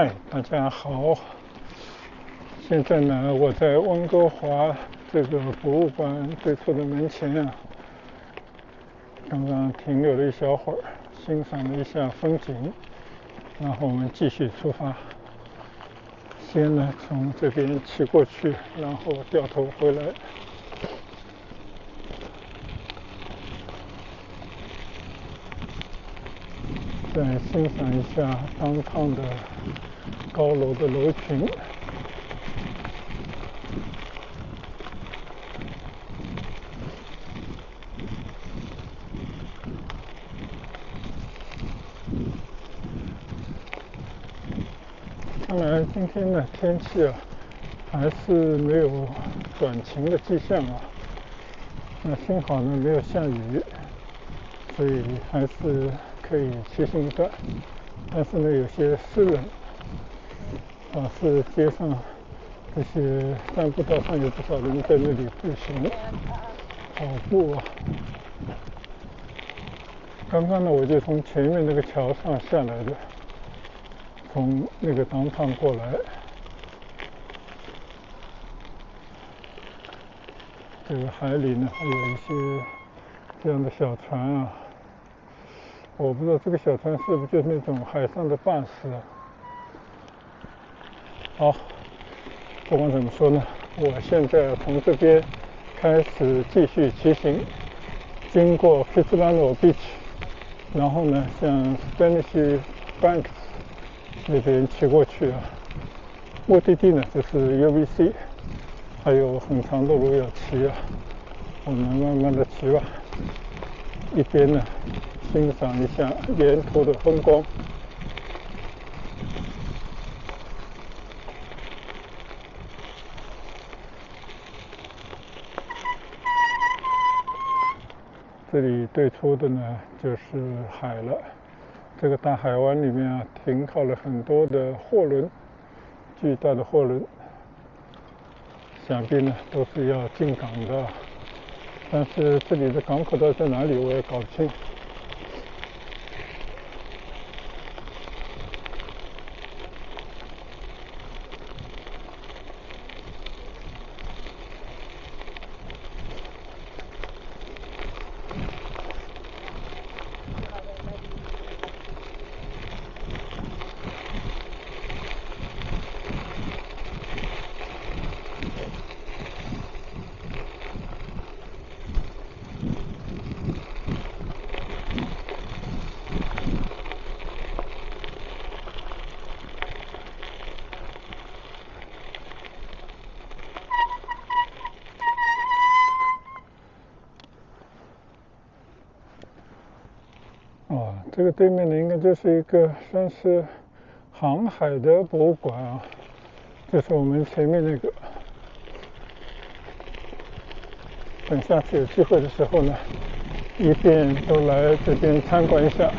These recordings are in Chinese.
嗨，大家好。现在呢，我在温哥华这个博物馆对出的门前啊，刚刚停留了一小会儿，欣赏了一下风景，然后我们继续出发。先呢从这边骑过去，然后掉头回来。再欣赏一下当趟的高楼的楼群。看来今天的天气啊，还是没有转晴的迹象啊。那幸好呢没有下雨，所以还是可以骑行一段。但是呢有些湿冷，导致街上这些散步道上有不少人在那里步行、跑步啊。刚刚呢我就从前面那个桥上下来的，从那个downtown过来。这个海里呢还有一些这样的小船啊，我不知道这个小船是不是就是那种海上的巴士啊。好，不管怎么说呢，我现在从这边开始继续骑行，经过 Kitsilano Beach， 然后呢向 Spanish Banks 那边骑过去啊。目的地呢就是 UBC， 还有很长的路要骑啊，我们慢慢的骑吧，一边呢欣赏一下沿途的风光。这里对出的呢就是海了，这个大海湾里面啊停靠了很多的货轮，巨大的货轮，想必呢都是要进港的，但是这里的港口到底在哪里我也搞不清。这个对面的应该就是一个算是航海的博物馆啊，就是我们前面那个。等下次有机会的时候呢，一遍都来这边参观一下。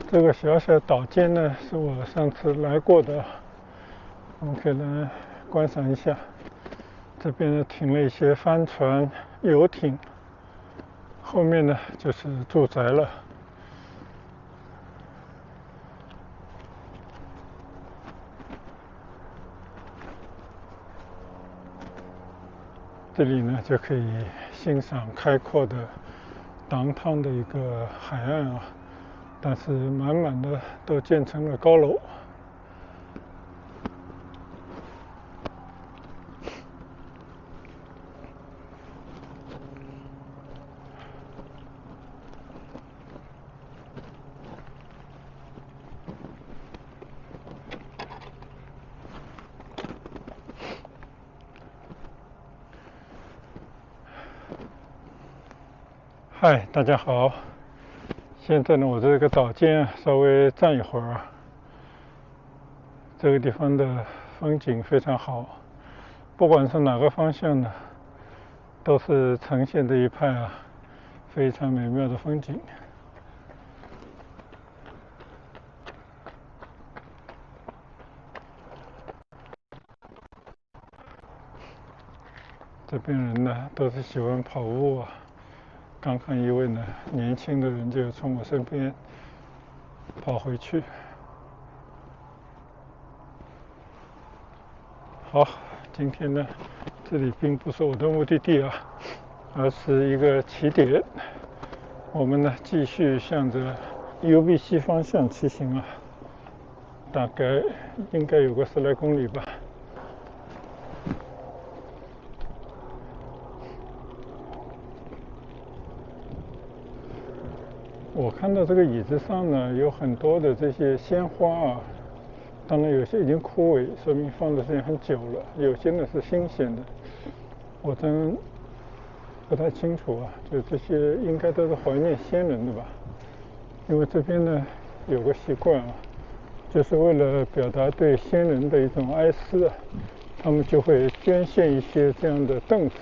这个小小岛尖呢是我上次来过的，我们可以来观赏一下。这边呢停了一些帆船、游艇，后面呢就是住宅了。这里呢就可以欣赏开阔的downtown的一个海岸啊，但是满满的都建成了高楼。嗨，大家好。现在呢，我这个岛间稍微站一会儿。这个地方的风景非常好，不管是哪个方向呢，都是呈现的一派非常美妙的风景。这边人呢都是喜欢跑步刚看一位呢年轻的人就从我身边跑回去。好，今天呢这里并不是我的目的地而是一个起点。我们呢继续向着 UBC 方向骑行大概应该有个10来公里吧。我看到这个椅子上呢有很多的这些鲜花当然有些已经枯萎，说明放的时间很久了，有些呢是新鲜的。我真不太清楚就这些应该都是怀念先人的吧。因为这边呢有个习惯就是为了表达对先人的一种哀思他们就会捐献一些这样的凳子。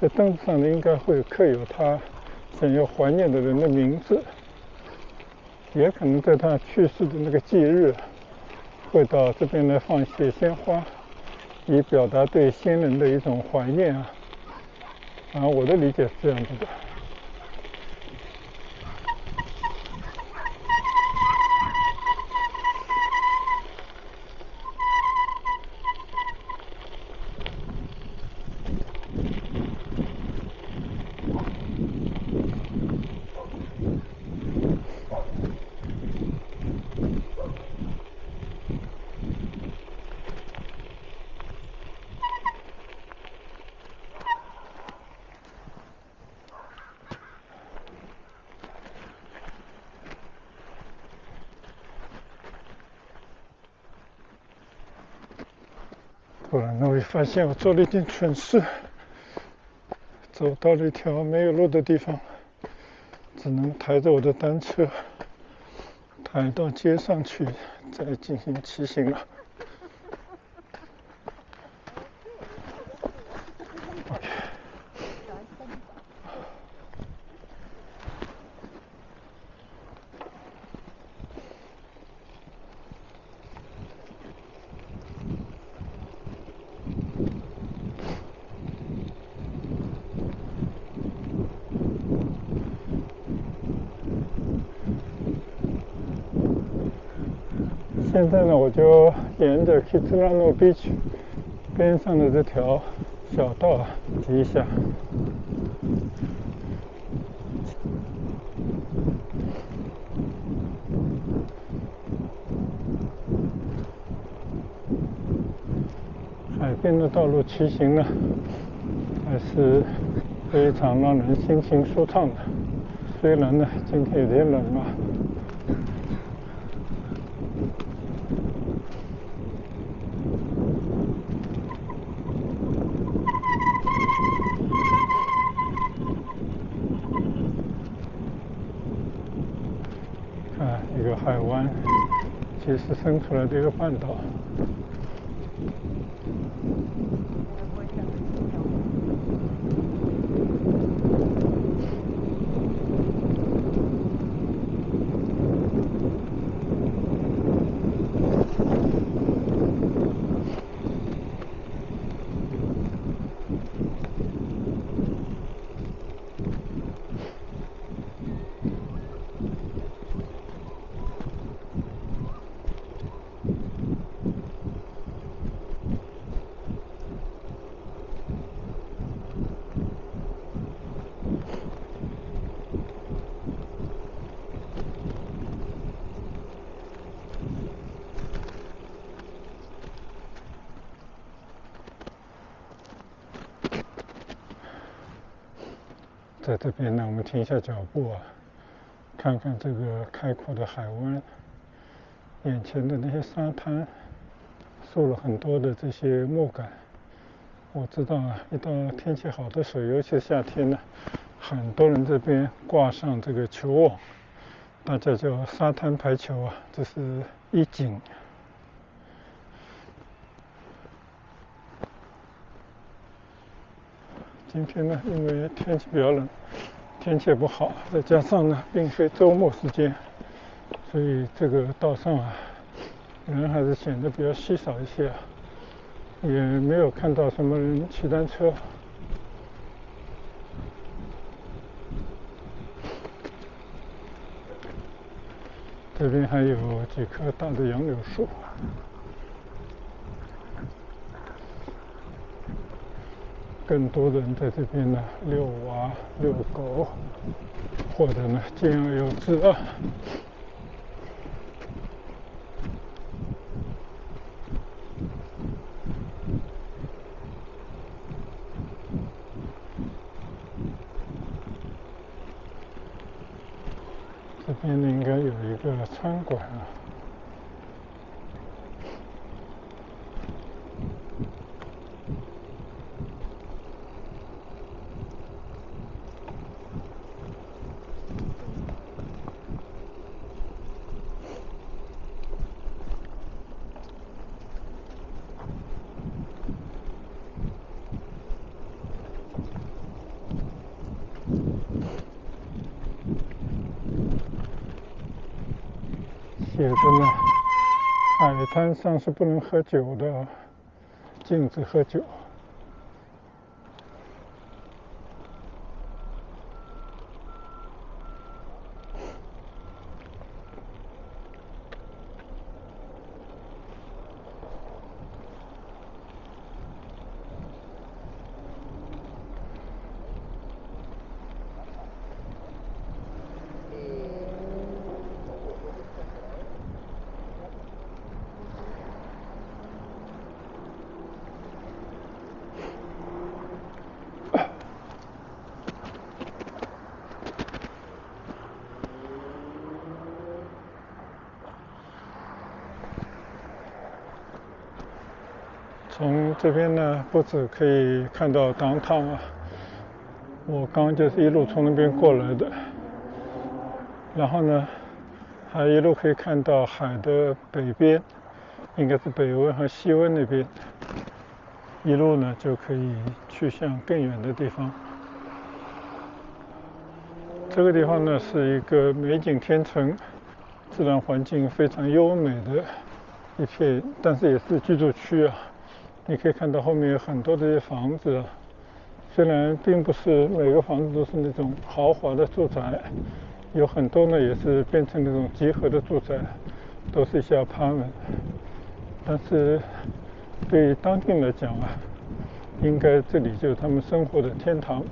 在凳子上呢应该会刻有他想要怀念的人的名字，也可能在他去世的那个忌日会到这边来放一些鲜花，以表达对先人的一种怀念我的理解是这样子的。突然呢，我发现我做了一件蠢事，走到了一条没有路的地方，只能抬着我的单车抬到街上去，再进行骑行了。现在呢，我就沿着 Kitsilano Beach 边上的这条小道骑一下。海边的道路骑行呢，还是非常让人心情舒畅的。虽然呢，今天有点冷一个海湾其实伸出来的一个半岛。在这边呢，我们停下脚步啊，看看这个开阔的海湾，眼前的那些沙滩，竖了很多的这些木杆。我知道啊，一到天气好的时候，尤其是夏天呢，很多人这边挂上这个球网，大家叫沙滩排球啊，这是一景。今天呢，因为天气比较冷，天气也不好，再加上呢，并非周末时间，所以这个道上啊，人还是显得比较稀少一些，也没有看到什么人骑单车。这边还有几棵大的杨柳树。更多的人在这边呢遛娃、遛狗，或者呢兼而有之啊。这边呢应该有一个餐馆啊。写着呢，海滩上是不能喝酒的，禁止喝酒。从这边呢，不止可以看到downtown啊，我刚刚就是一路从那边过来的，然后呢，还一路可以看到海的北边，应该是北温和西温那边，一路呢就可以去向更远的地方。这个地方呢是一个美景天成，自然环境非常优美的一片，但是也是居住区啊。你可以看到后面有很多这些房子，虽然并不是每个房子都是那种豪华的住宅，有很多呢也是变成那种集合的住宅，都是一些apartment，但是对当地人来讲啊，应该这里就是他们生活的天堂。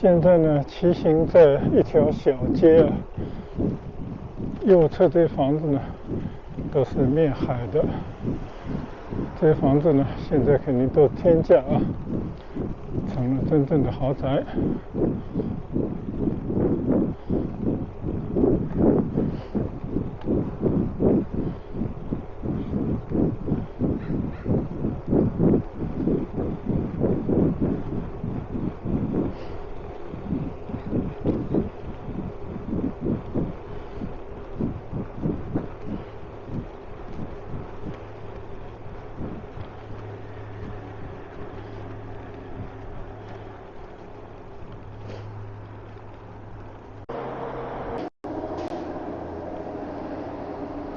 现在呢，骑行在一条小街啊，右侧这些房子呢都是面海的，这些房子呢现在肯定都天价啊，成了真正的豪宅。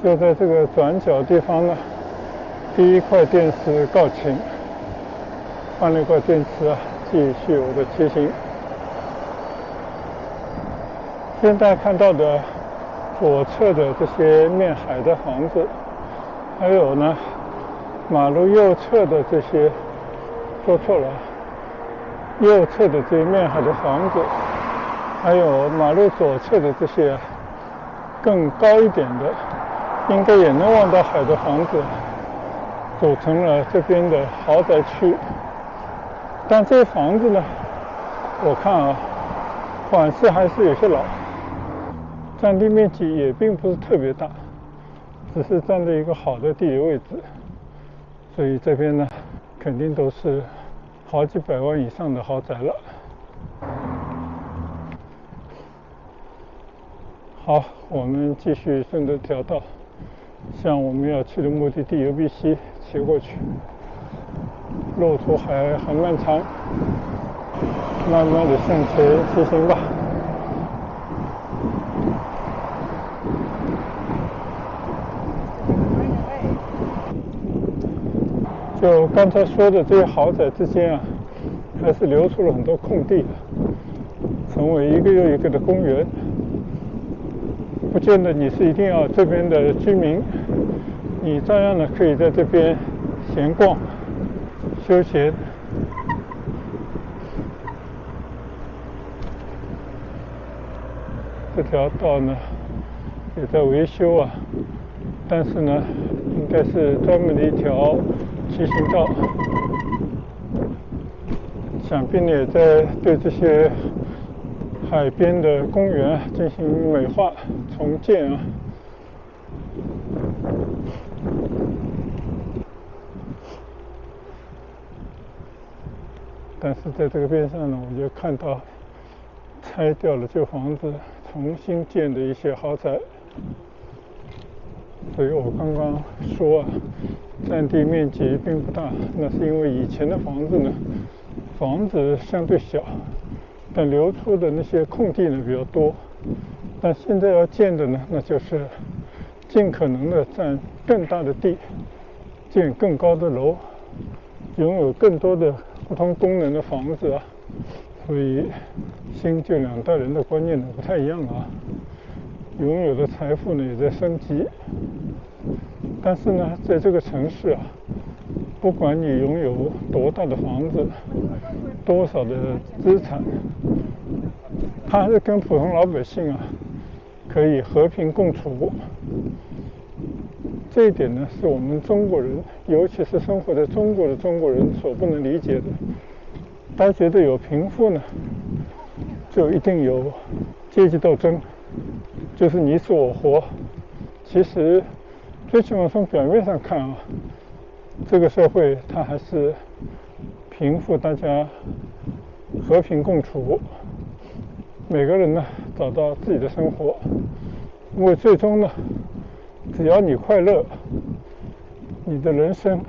就在这个转角地方呢，第一块电池告罄，换了一块电池啊，继续我的骑行。现在看到的左侧的这些面海的房子，还有呢马路右侧的这些，说错了，右侧的这些面海的房子，还有马路左侧的这些更高一点的，应该也能望到海的房子，组成了这边的豪宅区。但这些房子呢，我看啊，款式还是有些老，占地面积也并不是特别大，只是占了一个好的地理位置，所以这边呢肯定都是好几百万以上的豪宅了。好，我们继续顺着这条道向我们要去的目的地尤比溪骑过去，路途还很漫长，慢慢的向前骑行吧。就刚才说的这些豪宅之间啊，还是留出了很多空地，成为一个又一个的公园。不见得你是一定要这边的居民，你照样呢可以在这边闲逛休闲。这条道呢也在维修啊，但是呢应该是专门的一条骑行道，想必呢也在对这些海边的公园进行美化重建啊。但是在这个边上呢，我就看到拆掉了旧房子，重新建的一些豪宅。所以我刚刚说啊，占地面积并不大，那是因为以前的房子呢，房子相对小，但留出的那些空地呢比较多。但现在要建的呢，那就是尽可能的占更大的地，建更高的楼，拥有更多的不同功能的房子啊。所以新旧两代人的观念呢不太一样啊，拥有的财富呢也在升级。但是呢，在这个城市啊，不管你拥有多大的房子，多少的资产，它还是跟普通老百姓啊可以和平共处。这一点呢，是我们中国人，尤其是生活在中国的中国人所不能理解的。大家觉得有贫富呢，就一定有阶级斗争，就是你死我活。其实最起码从表面上看啊，这个社会它还是贫富大家和平共处，每个人呢找到自己的生活。因为最终呢，只要你快乐，你的人生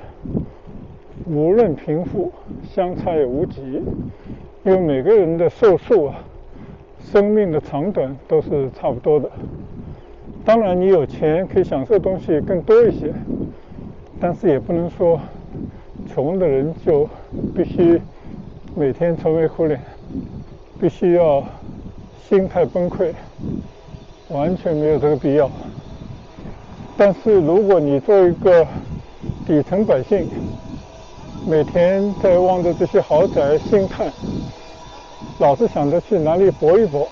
无论贫富相差也无几。因为每个人的寿数啊，生命的长短都是差不多的。当然你有钱可以享受的东西更多一些，但是也不能说穷的人就必须每天愁眉苦脸，必须要心态崩溃，完全没有这个必要。但是如果你做一个底层百姓，每天在望着这些豪宅兴叹，老是想着去哪里搏一搏，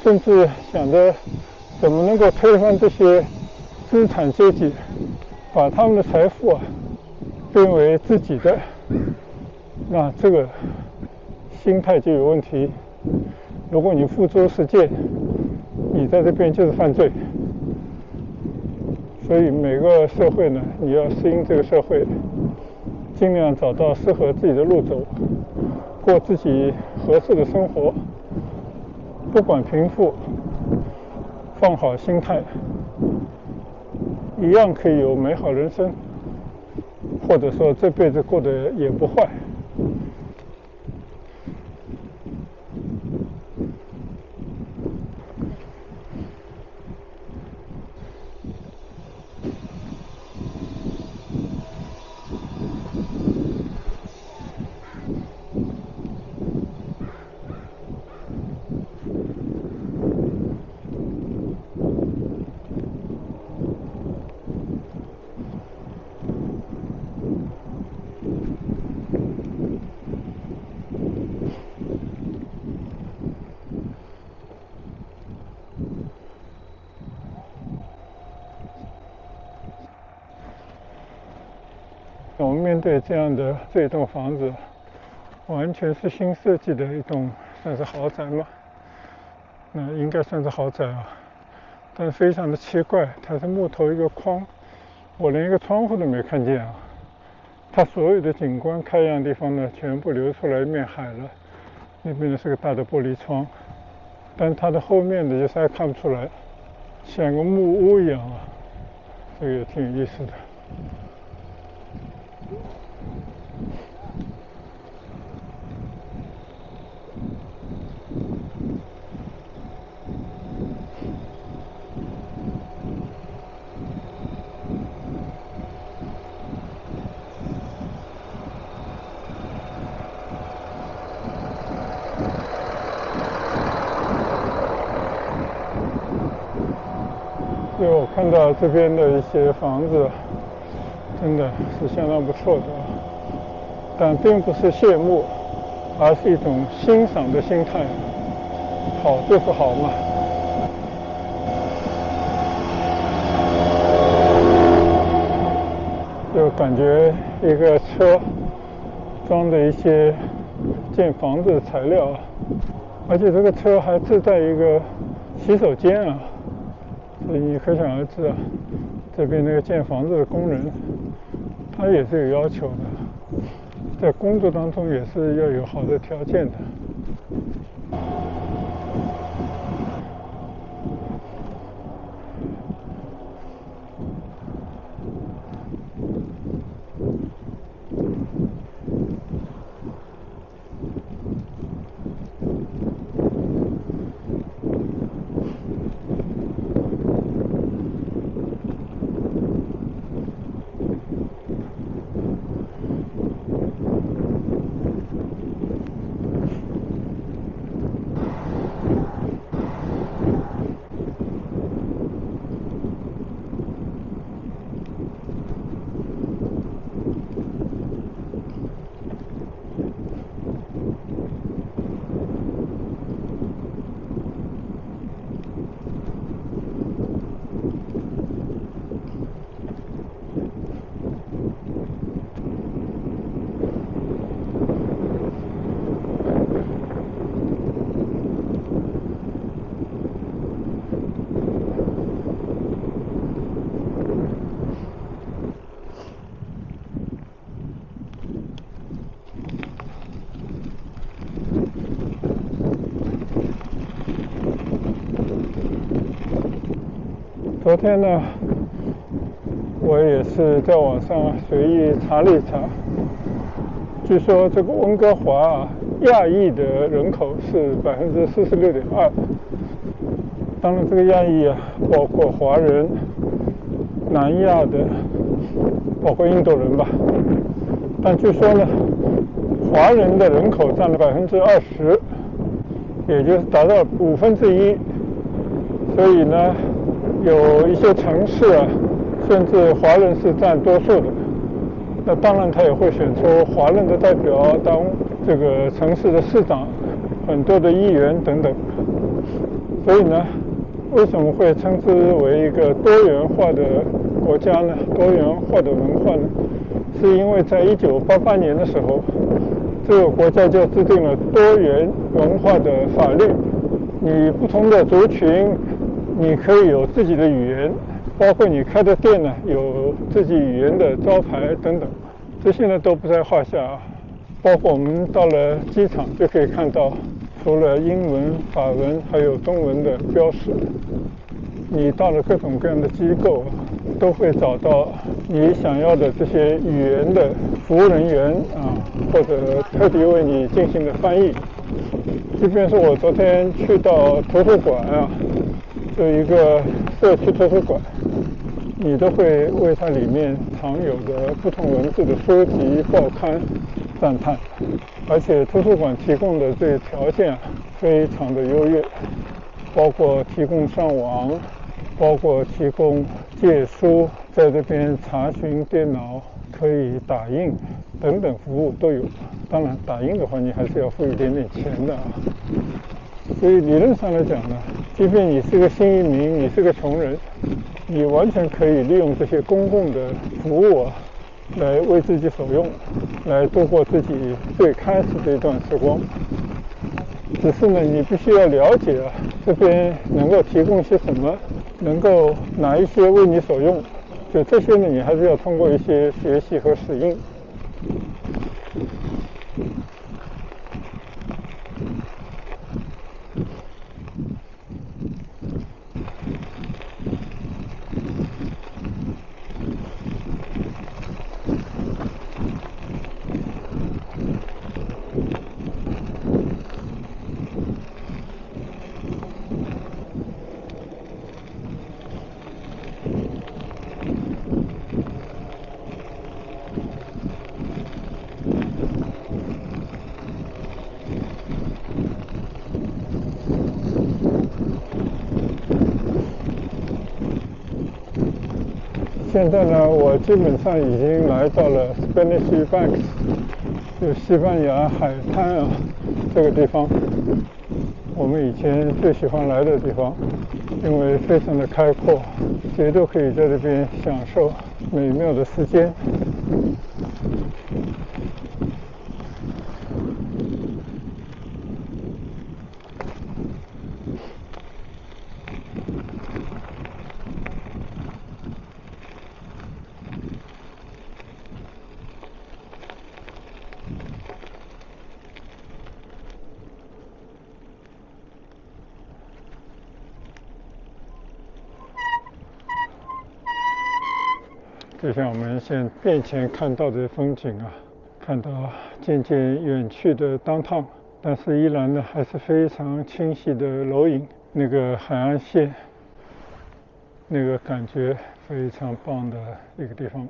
甚至想着怎么能够推翻这些资产阶级，把他们的财富变为自己的，那这个心态就有问题。如果你付诸实践，你在这边就是犯罪。所以每个社会呢，你要适应这个社会，尽量找到适合自己的路走，过自己合适的生活，不管贫富，放好心态，一样可以有美好人生，或者说这辈子过得也不坏。我们面对这样的这栋房子，完全是新设计的一栋，算是豪宅嘛？那应该算是豪宅啊，但非常的奇怪，它是木头一个框，我连一个窗户都没看见啊。它所有的景观开扬的地方呢，全部留出来一面海了，那边呢是个大的玻璃窗，但它的后面呢就啥也看不出来，像个木屋一样啊，这个也挺有意思的。因为我看到这边的一些房子，真的是相当不错的，但并不是羡慕，而是一种欣赏的心态。好就是好嘛。就感觉一个车装的一些建房子的材料，而且这个车还自带一个洗手间啊，所以你可想而知啊，这边那个建房子的工人，他也是有要求的，在工作当中也是要有好的条件的。昨天呢，我也是在网上随意查了一查，据说这个温哥华亚裔的人口是46.2%，当然这个亚裔包括华人、南亚的，包括印度人吧。但据说呢，华人的人口占了20%，也就是达到1/5，所以呢，有一些城市甚至华人是占多数的。那当然他也会选出华人的代表当这个城市的市长很多的议员等等。所以呢，为什么会称之为一个多元化的国家呢？多元化的文化呢？是因为在1988年的时候，这个国家就制定了多元文化的法律。你不同的族群，你可以有自己的语言，包括你开的店呢，有自己语言的招牌等等，这些呢都不在话下。包括我们到了机场就可以看到，除了英文、法文还有中文的标识。你到了各种各样的机构，都会找到你想要的这些语言的服务人员或者特地为你进行的翻译。即便是我昨天去到图书馆就一个社区图书馆，你都会为它里面藏有的不同文字的书籍、报刊赞叹。而且图书馆提供的这个条件非常的优越，包括提供上网，包括提供借书，在这边查询电脑可以打印等等服务都有。当然打印的话你还是要付一点点钱的所以理论上来讲呢，即便你是个新移民，你是个穷人，你完全可以利用这些公共的服务来为自己所用，来度过自己最开始这段时光。只是呢，你必须要了解这边能够提供些什么，能够哪一些为你所用，就这些呢，你还是要通过一些学习和适应。现在呢，我基本上已经来到了 Spanish Banks， 就西班牙海滩这个地方，我们以前最喜欢来的地方，因为非常的开阔，谁都可以在这边享受美妙的时间。就像我们现面前看到的风景看到渐渐远去的downtown，但是依然呢还是非常清晰的楼影，那个海岸线，那个感觉非常棒的一个地方。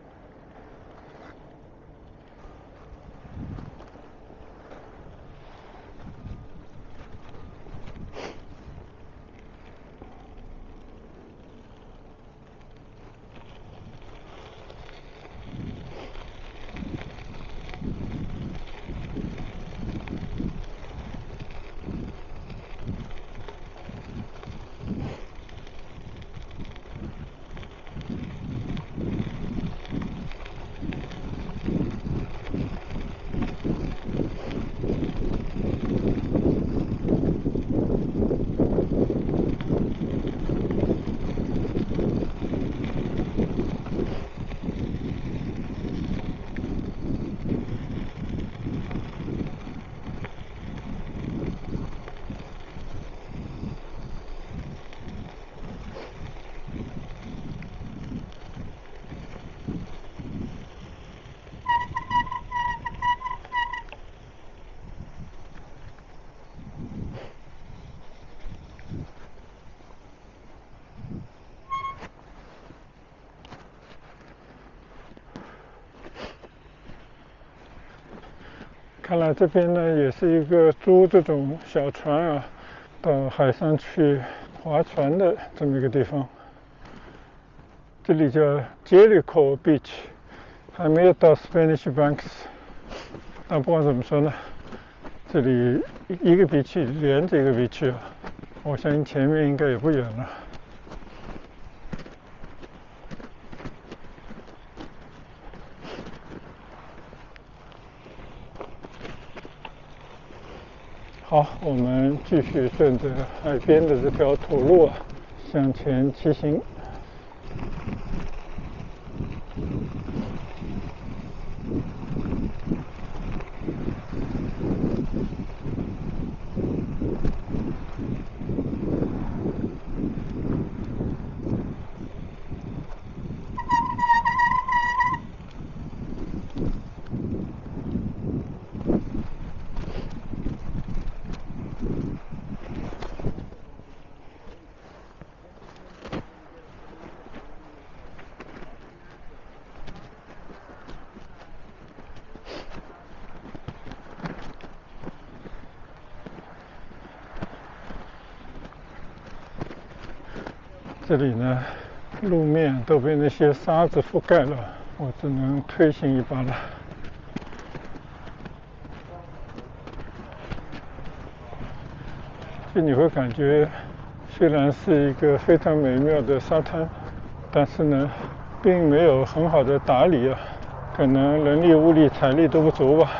看来这边呢也是一个租这种小船到海上去划船的这么一个地方。这里叫 Jellicoe Beach， 还没有到 Spanish Banks。但不管怎么说呢，这里一个 B 区连着一个 B 区啊，我相信前面应该也不远了。好，我们继续顺着海边的这条土路向前骑行。这里呢，路面都被那些沙子覆盖了，我只能推行一把了。就你会感觉，虽然是一个非常美妙的沙滩，但是呢，并没有很好的打理啊，可能人力、物力、财力都不足吧。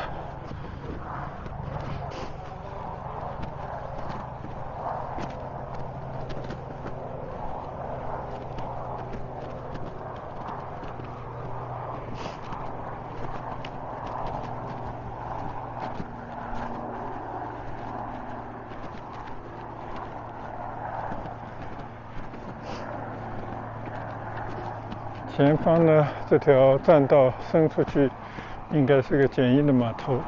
前方呢，这条栈道伸出去，应该是个简易的码头。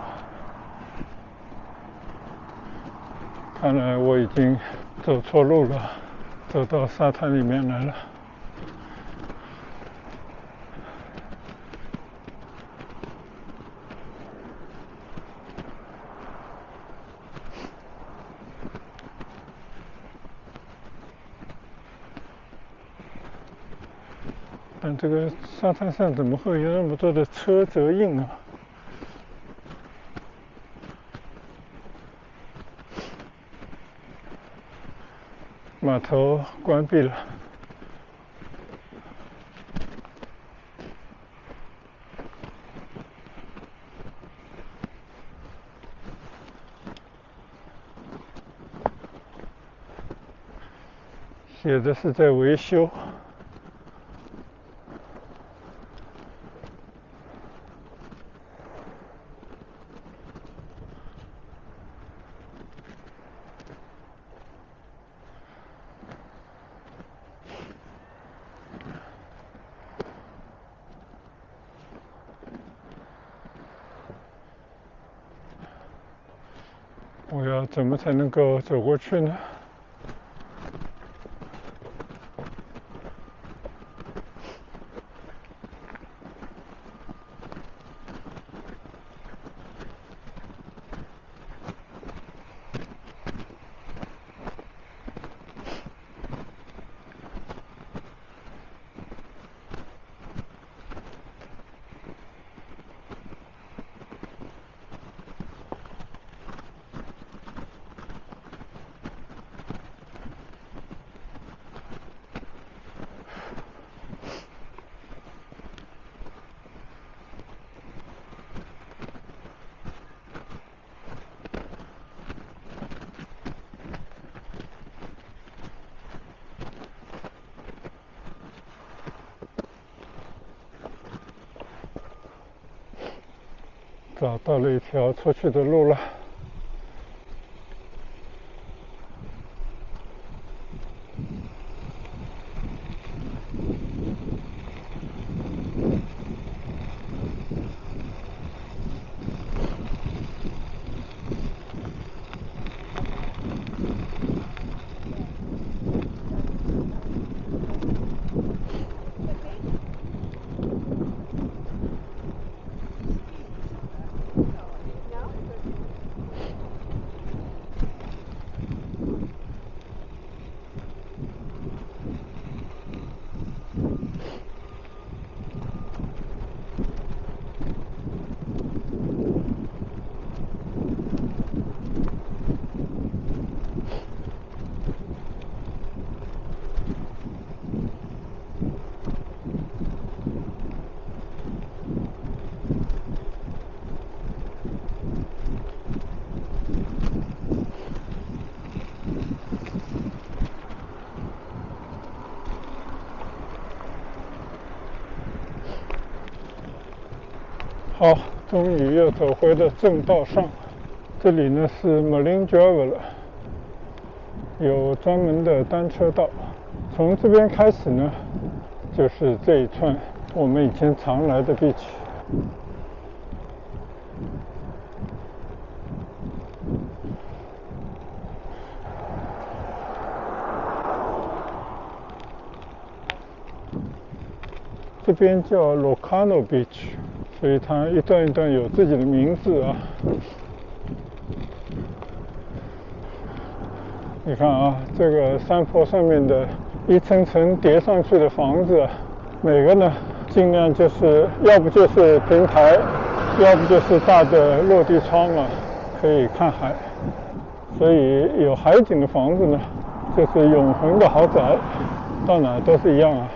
看来我已经走错路了，走到沙滩里面来了。但这个沙滩上怎么会有那么多的车辙印啊？码头关闭了。写的是在维修。我要怎么才能够走过去呢？找到了一条出去的路了。好，终于又走回了正道上。这里呢是 Marine Drive 了，有专门的单车道。从这边开始呢，就是这一串我们以前常来的 beach。这边叫 Locarno Beach， 所以它一段一段有自己的名字啊。你看啊，这个山坡上面的一层层叠上去的房子，每个呢尽量就是要不就是平台，要不就是大的落地窗啊，可以看海。所以有海景的房子呢，就是永恒的豪宅，到哪都是一样啊。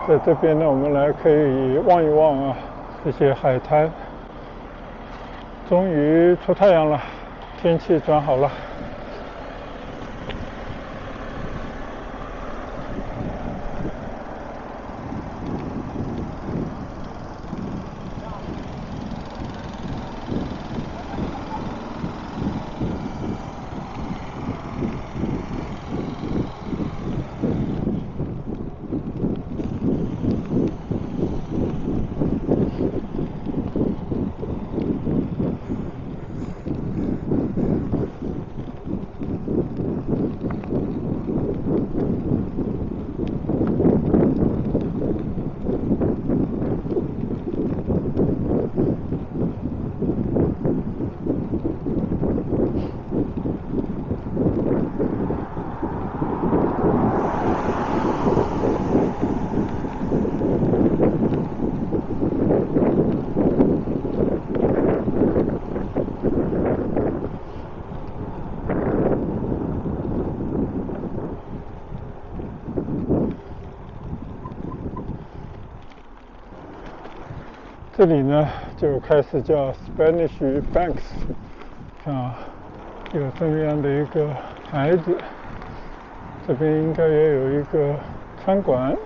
在这边呢，我们来可以望一望啊，这些海滩。终于出太阳了，天气转好了。这里呢就开始叫 Spanish Banks， 啊，有这么样的一个牌子。这边应该也有一个餐馆。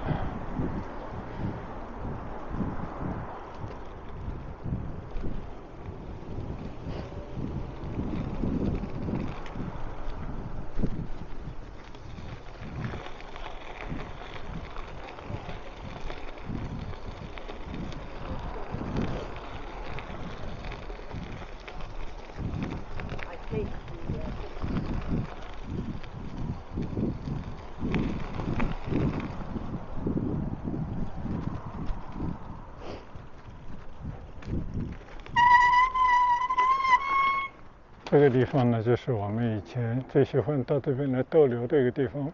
这个地方呢，就是我们以前最喜欢到这边来逗留的一个地方。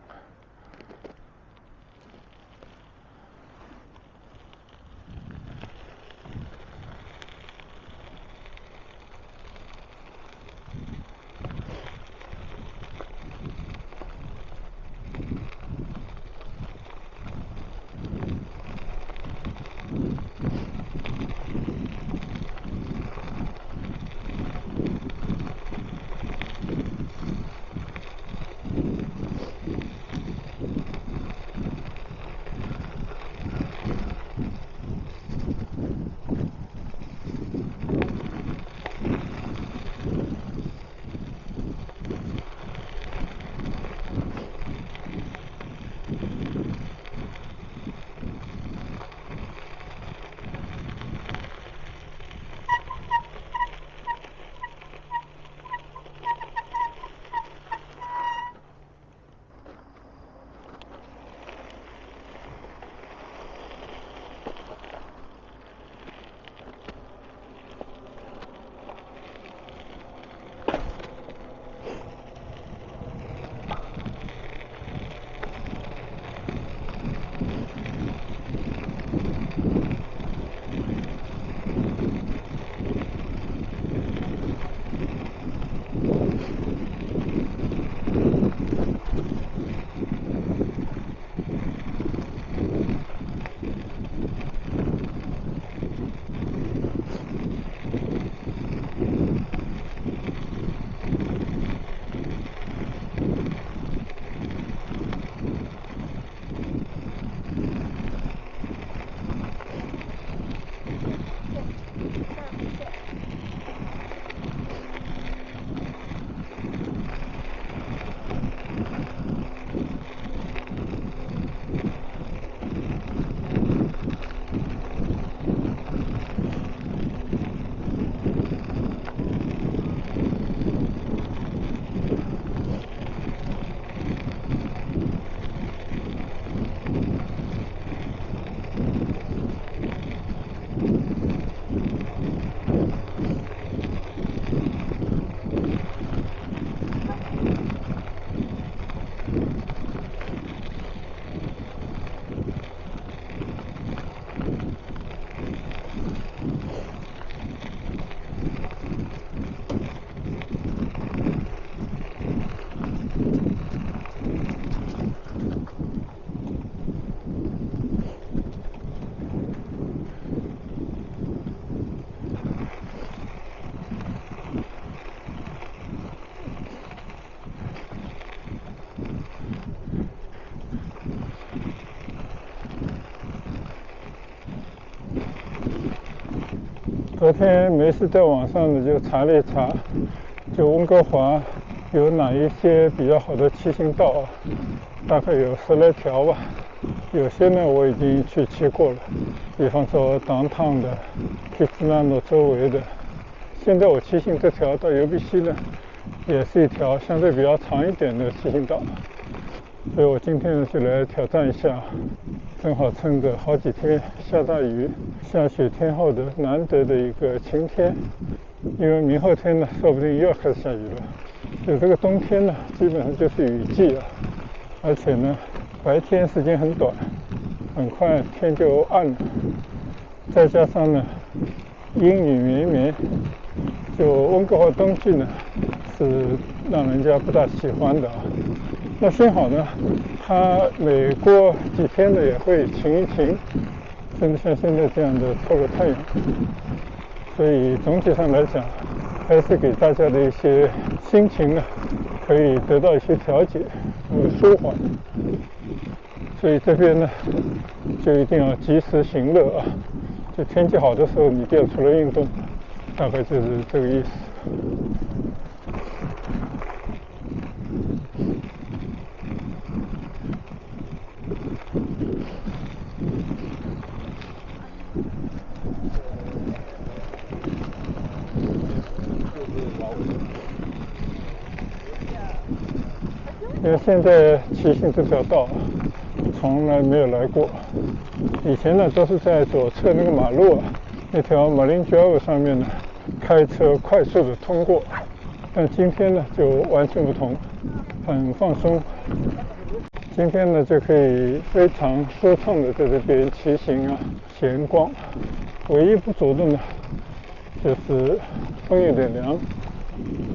昨天没事在网上呢就查了一查，就温哥华有哪一些比较好的骑行道啊，大概有10来条吧。有些呢我已经去骑过了，比方说downtown的、Kitsilano 周围的。现在我骑行这条到尤比溪呢，也是一条相对比较长一点的骑行道，所以我今天呢就来挑战一下，正好趁着好几天下大雨、下雪天后的难得的一个晴天，因为明后天呢说不定又要开始下雨了。所以这个冬天呢基本上就是雨季了，而且呢白天时间很短，很快天就暗了，再加上呢阴雨绵绵，就温哥华冬季呢是让人家不大喜欢的啊。那幸好呢它每过几天呢也会晴一晴，甚至像现在这样的透个太阳，所以总体上来讲还是给大家的一些心情呢可以得到一些调节和舒缓，所以这边呢就一定要及时行乐啊，就天气好的时候你就要出来运动，大概就是这个意思。因为现在骑行这条道从来没有来过，以前呢都是在左侧那个马路啊，那条 Marine Drive 上面呢开车快速的通过，但今天呢就完全不同，很放松。今天呢就可以非常舒畅的在这边骑行啊、闲逛。唯一不足的呢就是风有点凉，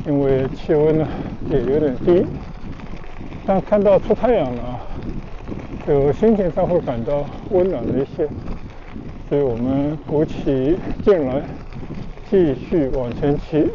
因为气温呢也有点低。但看到出太阳了啊，就心情上会感到温暖了一些，所以我们鼓起劲来继续往前骑。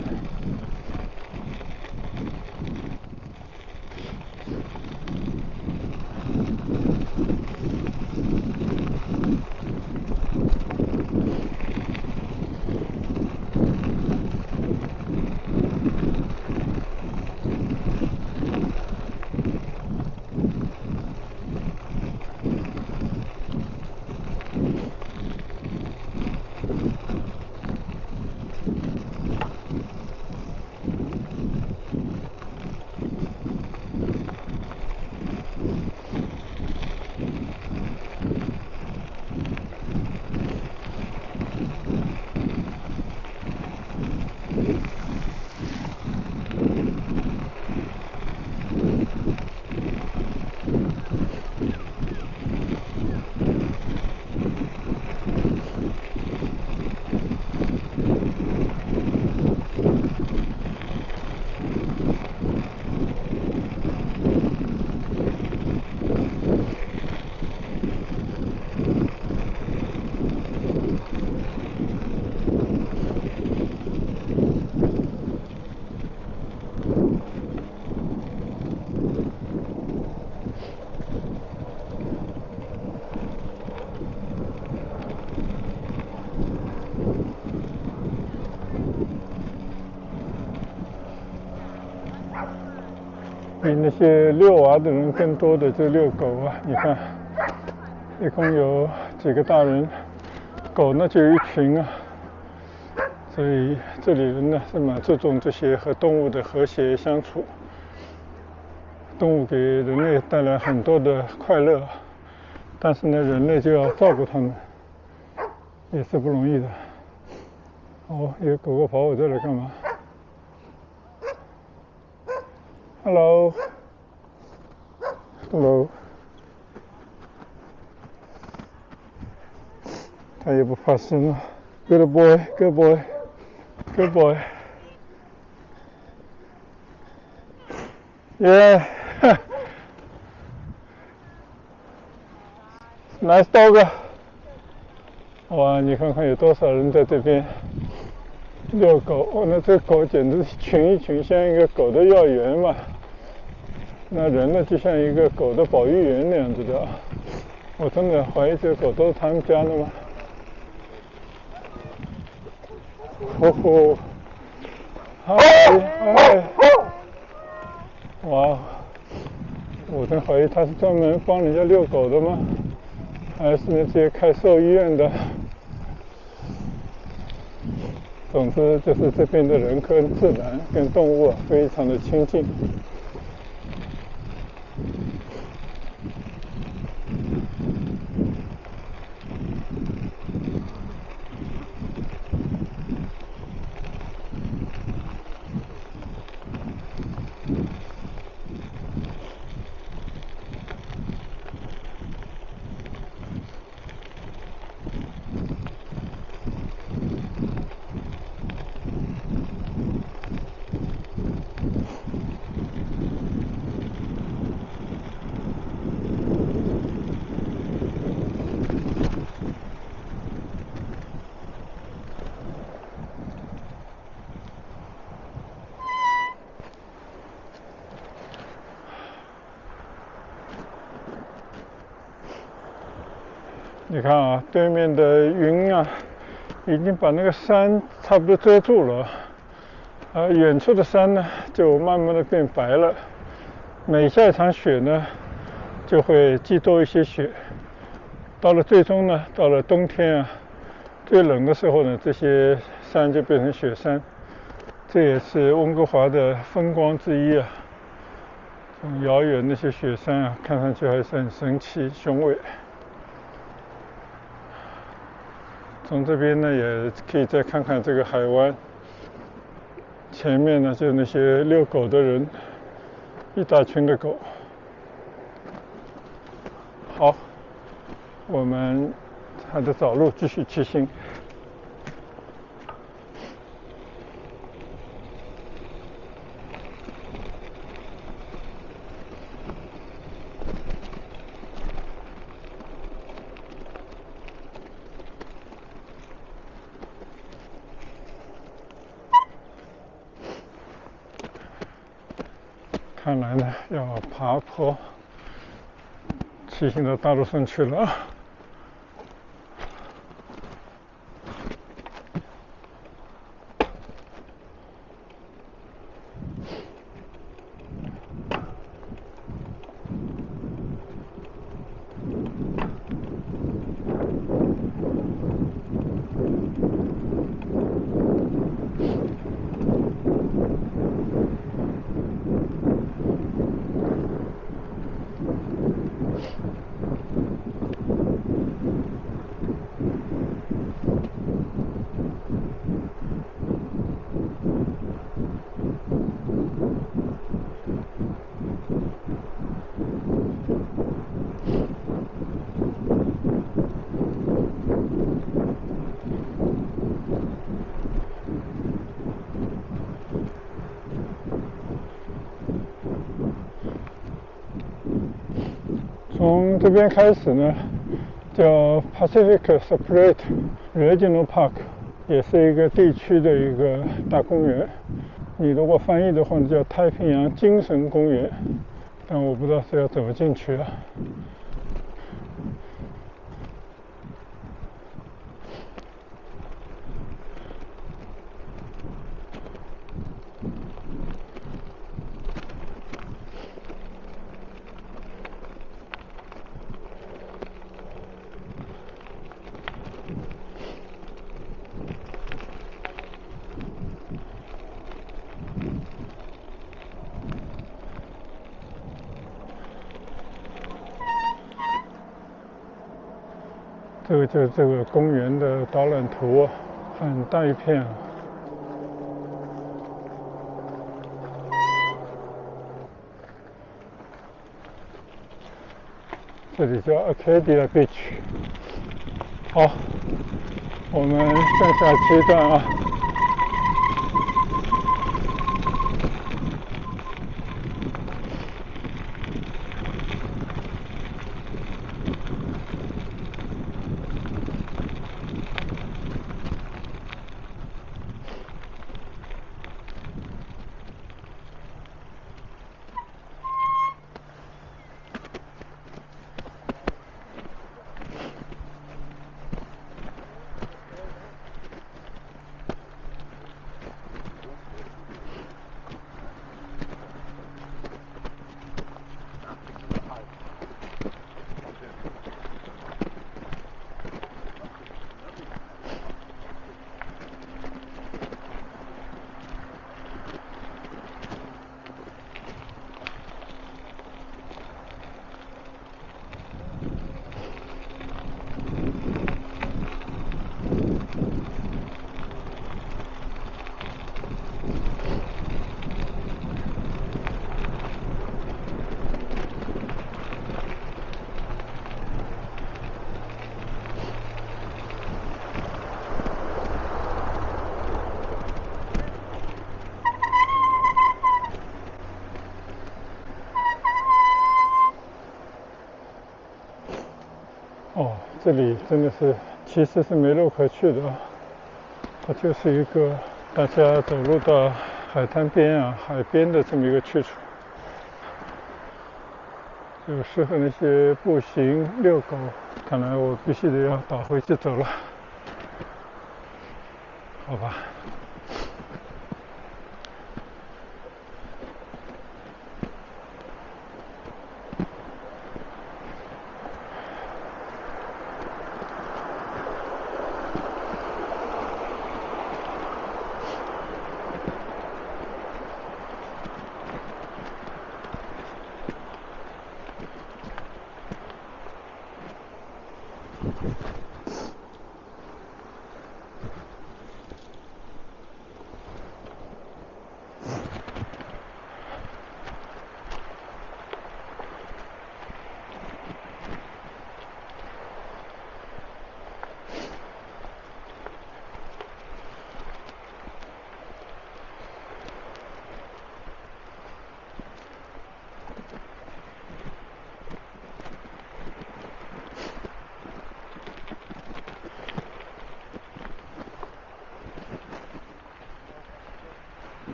比那些遛娃的人更多的这遛狗啊，你看一共有几个大人，狗呢就有一群啊，所以这里人呢是蛮注重这些和动物的和谐相处。动物给人类带来很多的快乐，但是呢人类就要照顾它们，也是不容易的。哦，有狗狗跑我这来干嘛？Hello， 他也不怕生啊。Good boy, good boy, good boy. Yeah. Nice dog. 哇，你看看有多少人在这边遛狗。哦，那这狗简直是群一群，像一个狗的幼儿园嘛。那人呢就像一个狗的保育员那样子的。我真的怀疑这个狗都是他们家的吗？呼呼，嗨嗨，哇！我真怀疑他是专门帮人家遛狗的吗？还是那些开兽医院的？总之，就是这边的人跟自然、跟动物非常的亲近。你看啊，对面的云啊，已经把那个山差不多遮住了，远处的山呢，就慢慢的变白了。每下一场雪呢，就会积多一些雪。到了最终呢，到了冬天啊，最冷的时候呢，这些山就变成雪山。这也是温哥华的风光之一啊。从遥远那些雪山啊，看上去还是很神奇雄伟。从这边呢，也可以再看看这个海湾。前面呢，就那些遛狗的人，一大群的狗。好，我们还得找路继续骑行。看来呢，要爬坡，骑行到大路上去了。从这边开始呢，叫 Pacific Separate Regional Park， 也是一个地区的一个大公园。你如果翻译的话呢，叫太平洋精神公园，但我不知道是要怎么进去啊。这个就是这个公园的导览图啊，很大一片啊。这里叫 Arcadia Beach。好，我们剩下7段啊。哦，这里真的是其实是没路可去的啊，它就是一个大家走路到海滩边啊、海边的这么一个去处，就适合那些步行、遛狗。看来我必须得要倒回去走了，好吧。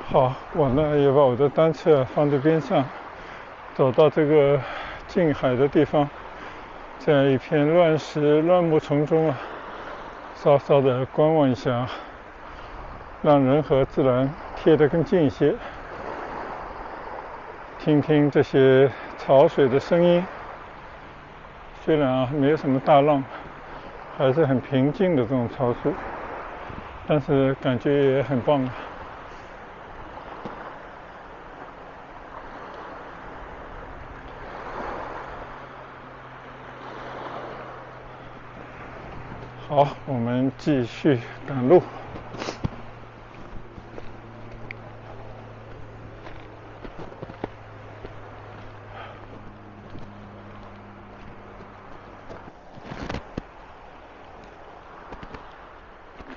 好，我呢也把我的单车放在边上，走到这个近海的地方，在一片乱石乱木丛中啊，稍稍的观望一下，让人和自然贴得更近一些，听听这些潮水的声音。虽然啊没有什么大浪，还是很平静的这种潮水，但是感觉也很棒啊。好，我们继续赶路。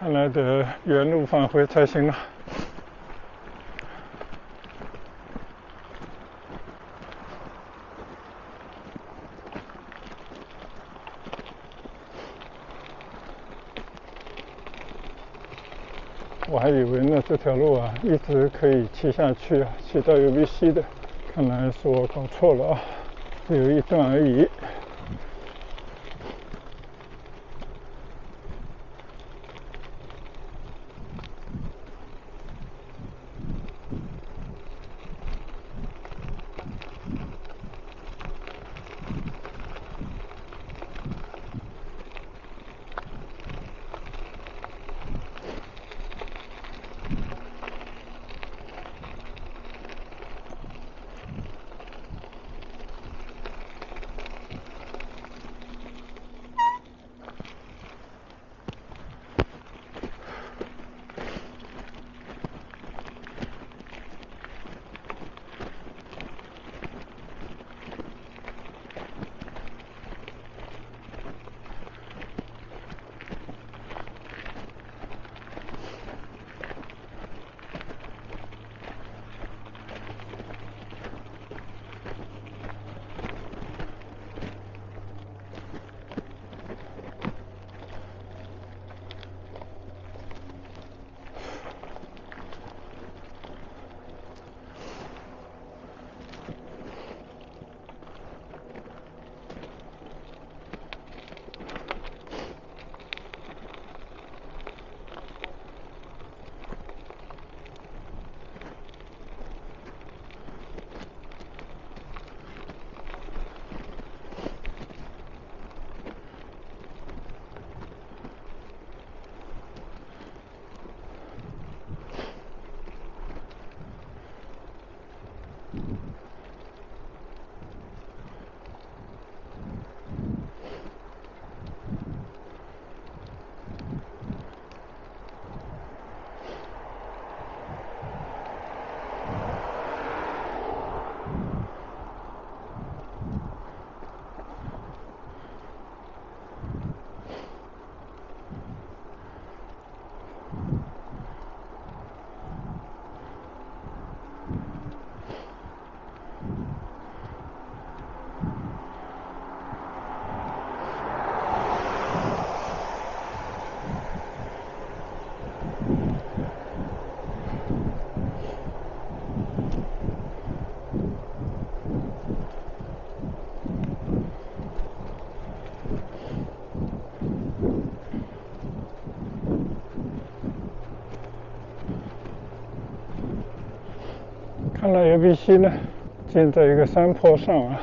看来得原路返回才行了。我还以为呢这条路啊一直可以骑下去啊，骑到 UBC 的，看来是我搞错了啊，只有一段而已。看来UBC 呢建在一个山坡上啊。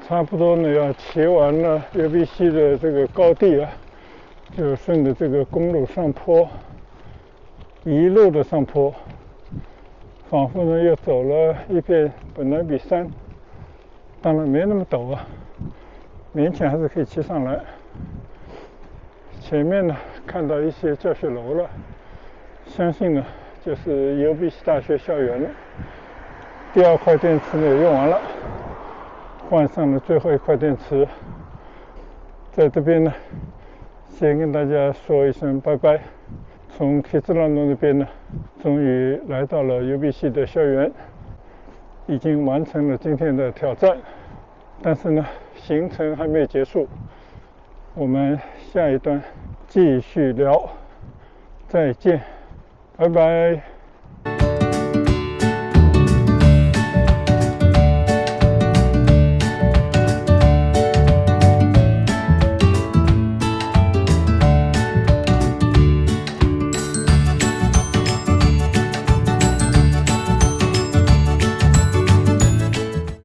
差不多呢，要骑完了UBC的这个高地了，就顺着这个公路上坡，一路的上坡，仿佛呢又走了一片本来比山，当然没那么陡啊，勉强还是可以骑上来。前面呢看到一些教学楼了，相信呢就是 UBC 大学校园了。第二块电池呢也用完了，换上了最后一块电池。在这边呢先跟大家说一声拜拜。从基兹兰诺那边呢终于来到了 UBC 的校园，已经完成了今天的挑战，但是呢行程还没有结束，我们下一段继续聊，再见，拜拜。